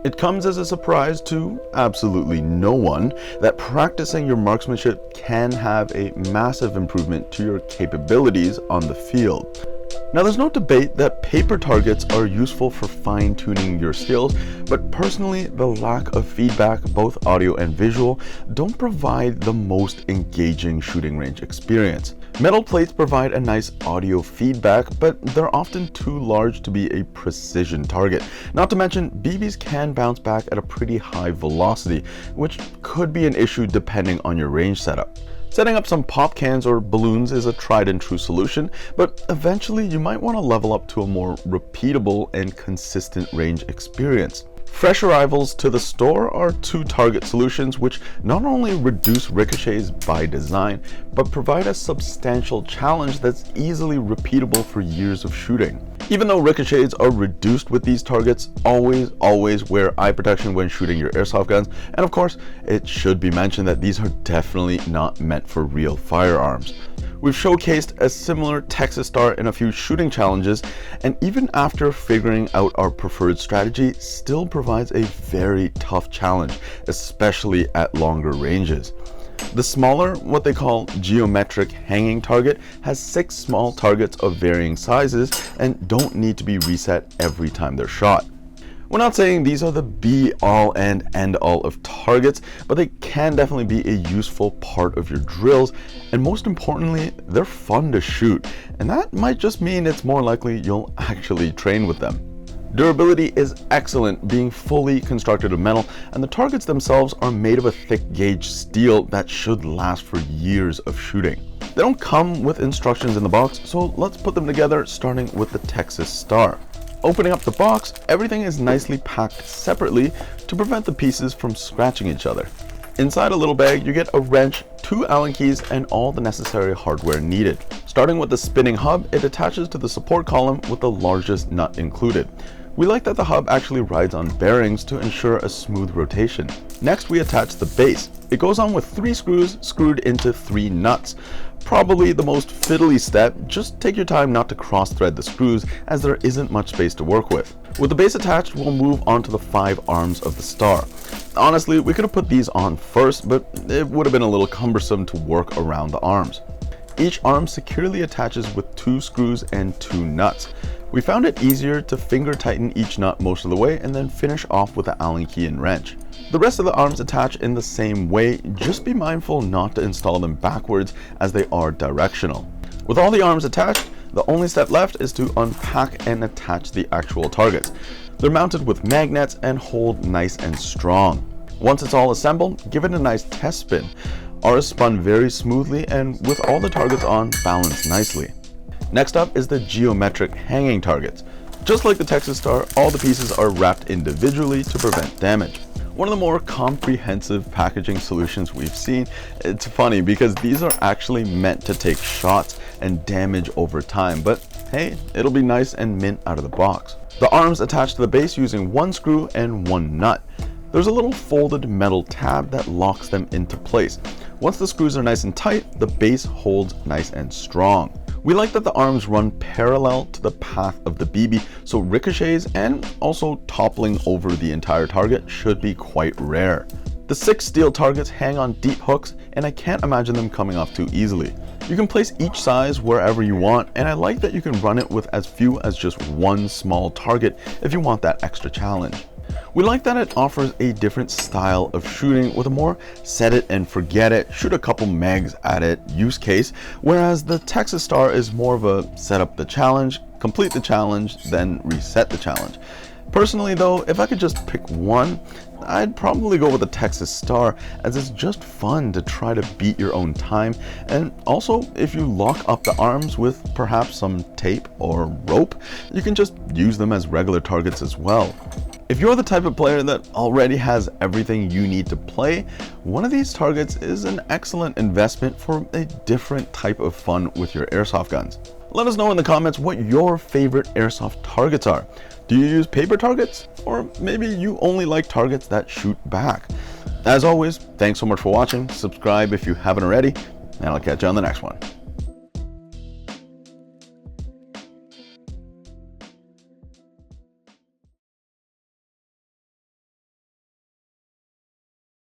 It comes as a surprise to absolutely no one that practicing your marksmanship can have a massive improvement to your capabilities on the field. Now, there's no debate that paper targets are useful for fine-tuning your skills, but personally, the lack of feedback, both audio and visual, don't provide the most engaging shooting range experience. Metal plates provide a nice audio feedback, but they're often too large to be a precision target. Not to mention, BBs can bounce back at a pretty high velocity, which could be an issue depending on your range setup. Setting up some pop cans or balloons is a tried and true solution, but eventually you might want to level up to a more repeatable and consistent range experience. Fresh arrivals to the store are two target solutions which not only reduce ricochets by design, but provide a substantial challenge that's easily repeatable for years of shooting. Even though ricochets are reduced with these targets, always wear eye protection when shooting your airsoft guns, and of course, it should be mentioned that these are definitely not meant for real firearms. We've showcased a similar Texas Star in a few shooting challenges, and even after figuring out our preferred strategy, still provides a very tough challenge, especially at longer ranges. The smaller, what they call geometric hanging target, has 6 small targets of varying sizes and don't need to be reset every time they're shot. We're not saying these are the be-all and end-all of targets, but they can definitely be a useful part of your drills, and most importantly, they're fun to shoot, and that might just mean it's more likely you'll actually train with them. Durability is excellent, being fully constructed of metal, and the targets themselves are made of a thick gauge steel that should last for years of shooting. They don't come with instructions in the box, so let's put them together, starting with the Texas Star. Opening up the box, everything is nicely packed separately to prevent the pieces from scratching each other. Inside a little bag, you get a wrench, 2 Allen keys, and all the necessary hardware needed. Starting with the spinning hub, it attaches to the support column with the largest nut included. We like that the hub actually rides on bearings to ensure a smooth rotation. Next, we attach the base. It goes on with 3 screws screwed into 3 nuts. Probably the most fiddly step, just take your time not to cross-thread the screws as there isn't much space to work with. With the base attached, we'll move on to the 5 arms of the Star. Honestly, we could have put these on first, but it would have been a little cumbersome to work around the arms. Each arm securely attaches with 2 screws and 2 nuts. We found it easier to finger tighten each nut most of the way and then finish off with the Allen key and wrench. The rest of the arms attach in the same way, just be mindful not to install them backwards as they are directional. With all the arms attached, the only step left is to unpack and attach the actual targets. They're mounted with magnets and hold nice and strong. Once it's all assembled, give it a nice test spin. Ours spun very smoothly and with all the targets on, balanced nicely. Next up is the geometric hanging targets. Just like the Texas Star, all the pieces are wrapped individually to prevent damage. One of the more comprehensive packaging solutions we've seen. It's funny because these are actually meant to take shots and damage over time, but hey, it'll be nice and mint out of the box. The arms attach to the base using 1 screw and 1 nut. There's a little folded metal tab that locks them into place. Once the screws are nice and tight, the base holds nice and strong. We like that the arms run parallel to the path of the BB, so ricochets and also toppling over the entire target should be quite rare. The 6 steel targets hang on deep hooks, and I can't imagine them coming off too easily. You can place each size wherever you want, and I like that you can run it with as few as just 1 small target if you want that extra challenge. We like that it offers a different style of shooting with a more set it and forget it, shoot a couple megs at it use case, whereas the Texas Star is more of a set up the challenge, complete the challenge, then reset the challenge. Personally though, if I could just pick one, I'd probably go with the Texas Star, as it's just fun to try to beat your own time, and also if you lock up the arms with perhaps some tape or rope, you can just use them as regular targets as well. If you're the type of player that already has everything you need to play, one of these targets is an excellent investment for a different type of fun with your airsoft guns. Let us know in the comments what your favorite airsoft targets are. Do you use paper targets? Or maybe you only like targets that shoot back? As always, thanks so much for watching. Subscribe if you haven't already, and I'll catch you on the next one.